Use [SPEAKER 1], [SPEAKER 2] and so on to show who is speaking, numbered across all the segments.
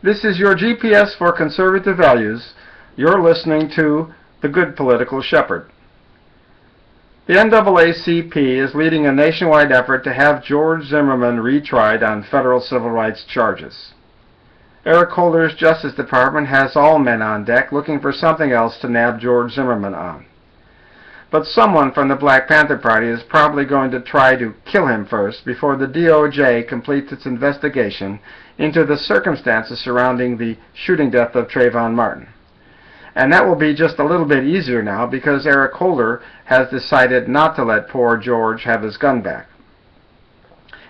[SPEAKER 1] This is your GPS for conservative values. You're listening to The Good Political Shepherd. The NAACP is leading a nationwide effort to have George Zimmerman retried on federal civil rights charges. Eric Holder's Justice Department has all men on deck looking for something else to nab George Zimmerman on. But someone from the Black Panther Party is probably going to try to kill him first before the DOJ completes its investigation into the circumstances surrounding the shooting death of Trayvon Martin. And that will be just a little bit easier now because Eric Holder has decided not to let poor George have his gun back.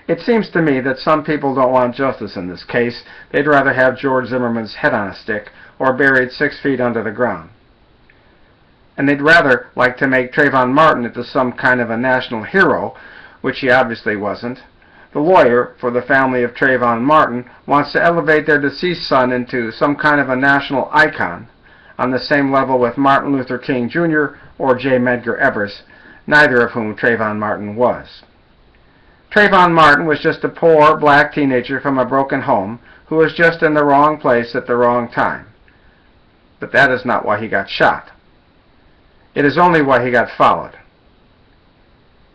[SPEAKER 1] It seems to me that some people don't want justice in this case. They'd rather have George Zimmerman's head on a stick or buried 6 feet under the ground. And they'd rather like to make Trayvon Martin into some kind of a national hero, which he obviously wasn't. The lawyer for the family of Trayvon Martin wants to elevate their deceased son into some kind of a national icon, on the same level with Martin Luther King Jr. or J. Medgar Evers, neither of whom Trayvon Martin was. Trayvon Martin was just a poor black teenager from a broken home who was just in the wrong place at the wrong time. But that is not why he got shot. It is only why he got followed.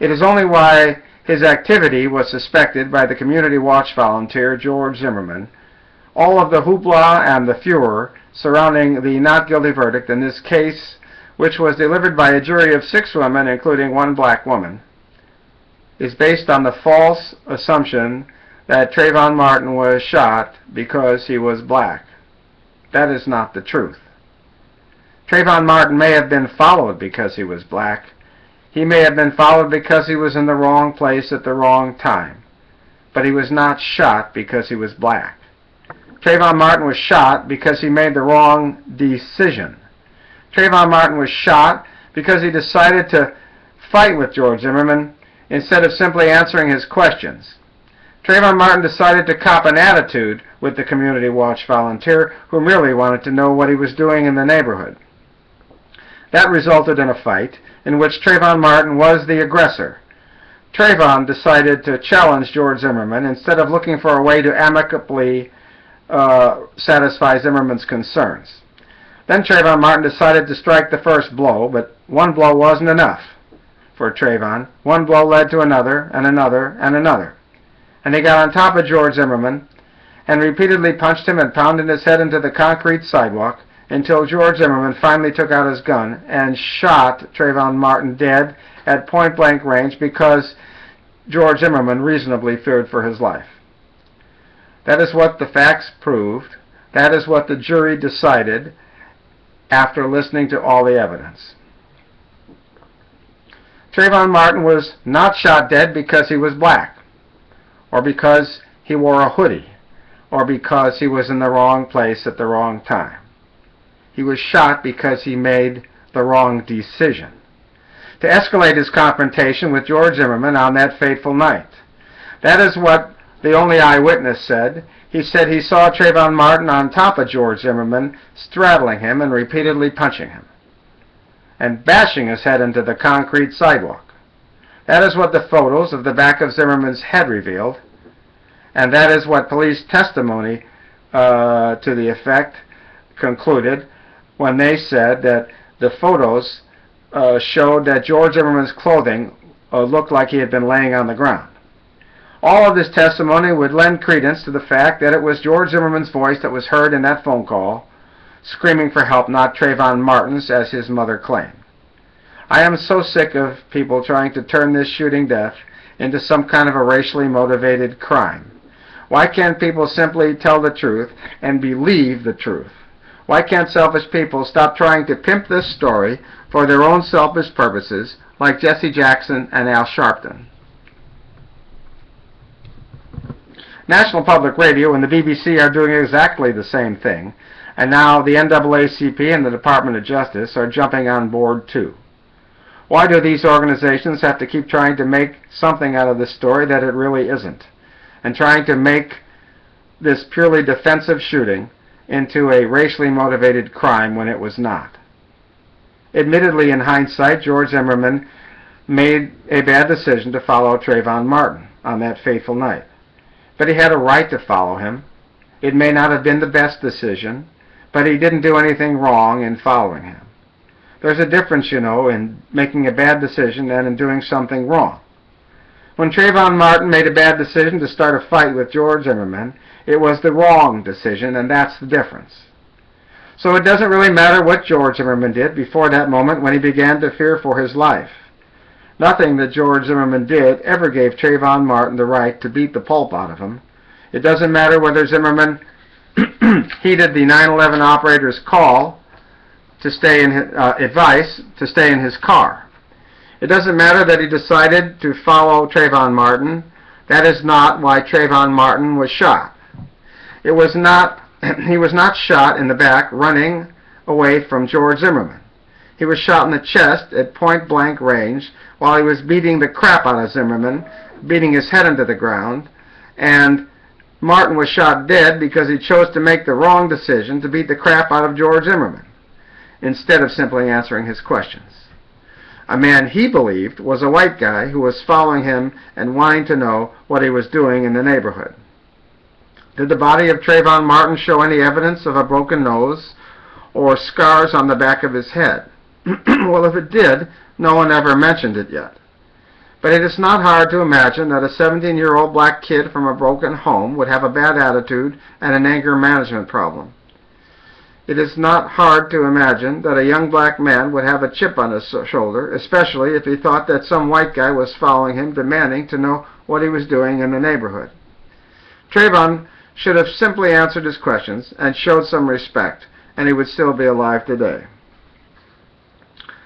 [SPEAKER 1] It is only why his activity was suspected by the Community Watch volunteer George Zimmerman. All of the hoopla and the furor surrounding the not guilty verdict in this case, which was delivered by a jury of 6 women, including 1 black woman, is based on the false assumption that Trayvon Martin was shot because he was black. That is not the truth. Trayvon Martin may have been followed because he was black. He may have been followed because he was in the wrong place at the wrong time. But he was not shot because he was black. Trayvon Martin was shot because he made the wrong decision. Trayvon Martin was shot because he decided to fight with George Zimmerman instead of simply answering his questions. Trayvon Martin decided to cop an attitude with the Community Watch volunteer who merely wanted to know what he was doing in the neighborhood. That resulted in a fight in which Trayvon Martin was the aggressor. Trayvon decided to challenge George Zimmerman instead of looking for a way to amicably satisfy Zimmerman's concerns. Then Trayvon Martin decided to strike the first blow, but one blow wasn't enough for Trayvon. One blow led to another, and another, and another. And he got on top of George Zimmerman and repeatedly punched him and pounded his head into the concrete sidewalk until George Zimmerman finally took out his gun and shot Trayvon Martin dead at point-blank range because George Zimmerman reasonably feared for his life. That is what the facts proved. That is what the jury decided after listening to all the evidence. Trayvon Martin was not shot dead because he was black, or because he wore a hoodie, or because he was in the wrong place at the wrong time. He was shot because he made the wrong decision to escalate his confrontation with George Zimmerman on that fateful night. That is what the only eyewitness said. He said he saw Trayvon Martin on top of George Zimmerman, straddling him and repeatedly punching him, and bashing his head into the concrete sidewalk. That is what the photos of the back of Zimmerman's head revealed, and that is what police testimony to the effect concluded when they said that the photos showed that George Zimmerman's clothing looked like he had been laying on the ground. All of this testimony would lend credence to the fact that it was George Zimmerman's voice that was heard in that phone call, screaming for help, not Trayvon Martin's, as his mother claimed. I am so sick of people trying to turn this shooting death into some kind of a racially motivated crime. Why can't people simply tell the truth and believe the truth? Why can't selfish people stop trying to pimp this story for their own selfish purposes, like Jesse Jackson and Al Sharpton? National Public Radio and the BBC are doing exactly the same thing, and now the NAACP and the Department of Justice are jumping on board too. Why do these organizations have to keep trying to make something out of this story that it really isn't, and trying to make this purely defensive shooting into a racially motivated crime when it was not? Admittedly, in hindsight, George Zimmerman made a bad decision to follow Trayvon Martin on that fateful night. But he had a right to follow him. It may not have been the best decision, but he didn't do anything wrong in following him. There's a difference, you know, in making a bad decision and in doing something wrong. When Trayvon Martin made a bad decision to start a fight with George Zimmerman, it was the wrong decision, and that's the difference. So it doesn't really matter what George Zimmerman did before that moment when he began to fear for his life. Nothing that George Zimmerman did ever gave Trayvon Martin the right to beat the pulp out of him. It doesn't matter whether Zimmerman heeded the 9/11 operator's call to stay in advice to stay in his car. It doesn't matter that he decided to follow Trayvon Martin. That is not why Trayvon Martin was shot. He was not shot in the back running away from George Zimmerman. He was shot in the chest at point-blank range while he was beating the crap out of Zimmerman, beating his head into the ground, and Martin was shot dead because he chose to make the wrong decision to beat the crap out of George Zimmerman instead of simply answering his questions. A man he believed was a white guy who was following him and wanting to know what he was doing in the neighborhood. Did the body of Trayvon Martin show any evidence of a broken nose or scars on the back of his head? Well, if it did, no one ever mentioned it yet. But it is not hard to imagine that a 17-year-old black kid from a broken home would have a bad attitude and an anger management problem. It is not hard to imagine that a young black man would have a chip on his shoulder, especially if he thought that some white guy was following him, demanding to know what he was doing in the neighborhood. Trayvon should have simply answered his questions and showed some respect, and he would still be alive today.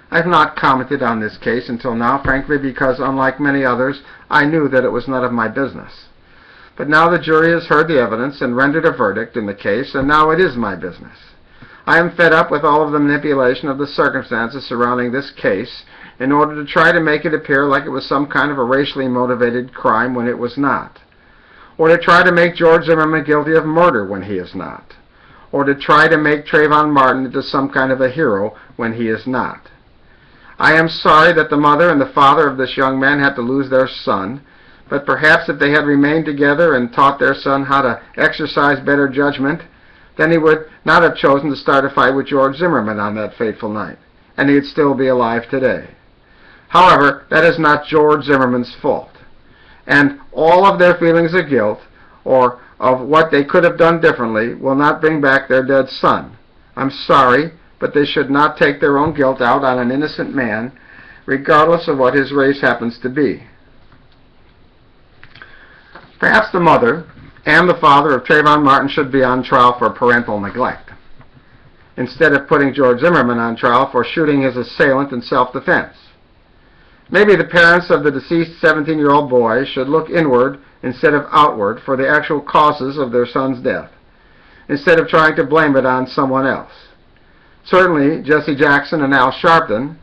[SPEAKER 1] I've not commented on this case until now, frankly, because unlike many others, I knew that it was none of my business. But now the jury has heard the evidence and rendered a verdict in the case, and now it is my business. I am fed up with all of the manipulation of the circumstances surrounding this case in order to try to make it appear like it was some kind of a racially motivated crime when it was not, or to try to make George Zimmerman guilty of murder when he is not, or to try to make Trayvon Martin into some kind of a hero when he is not. I am sorry that the mother and the father of this young man had to lose their son, but perhaps if they had remained together and taught their son how to exercise better judgment, then he would not have chosen to start a fight with George Zimmerman on that fateful night, and he'd still be alive today. However, that is not George Zimmerman's fault, and all of their feelings of guilt or of what they could have done differently will not bring back their dead son. I'm sorry, but they should not take their own guilt out on an innocent man, regardless of what his race happens to be. Perhaps the mother and the father of Trayvon Martin should be on trial for parental neglect, instead of putting George Zimmerman on trial for shooting his assailant in self-defense. Maybe the parents of the deceased 17-year-old boy should look inward instead of outward for the actual causes of their son's death, instead of trying to blame it on someone else. Certainly, Jesse Jackson and Al Sharpton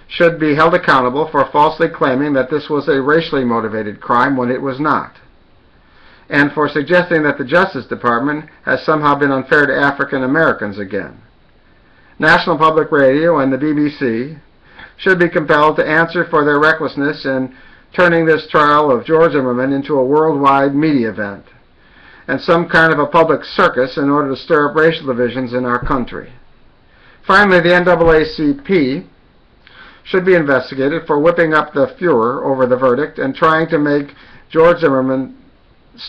[SPEAKER 1] should be held accountable for falsely claiming that this was a racially motivated crime when it was not, and for suggesting that the Justice Department has somehow been unfair to African Americans again. National Public Radio and the BBC should be compelled to answer for their recklessness in turning this trial of George Zimmerman into a worldwide media event and some kind of a public circus in order to stir up racial divisions in our country. Finally, the NAACP should be investigated for whipping up the furor over the verdict and trying to make George Zimmerman's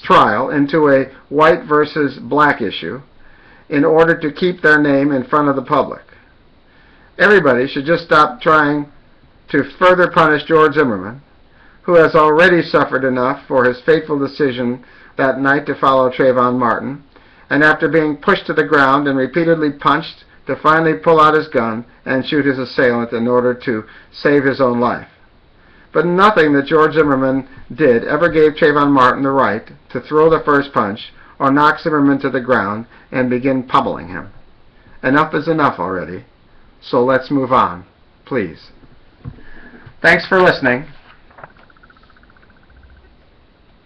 [SPEAKER 1] trial into a white versus black issue in order to keep their name in front of the public. Everybody should just stop trying to further punish George Zimmerman, who has already suffered enough for his fateful decision that night to follow Trayvon Martin, and after being pushed to the ground and repeatedly punched, to finally pull out his gun and shoot his assailant in order to save his own life. But nothing that George Zimmerman did ever gave Trayvon Martin the right to throw the first punch or knock Zimmerman to the ground and begin pummeling him. Enough is enough already, so let's move on, please. Thanks for listening.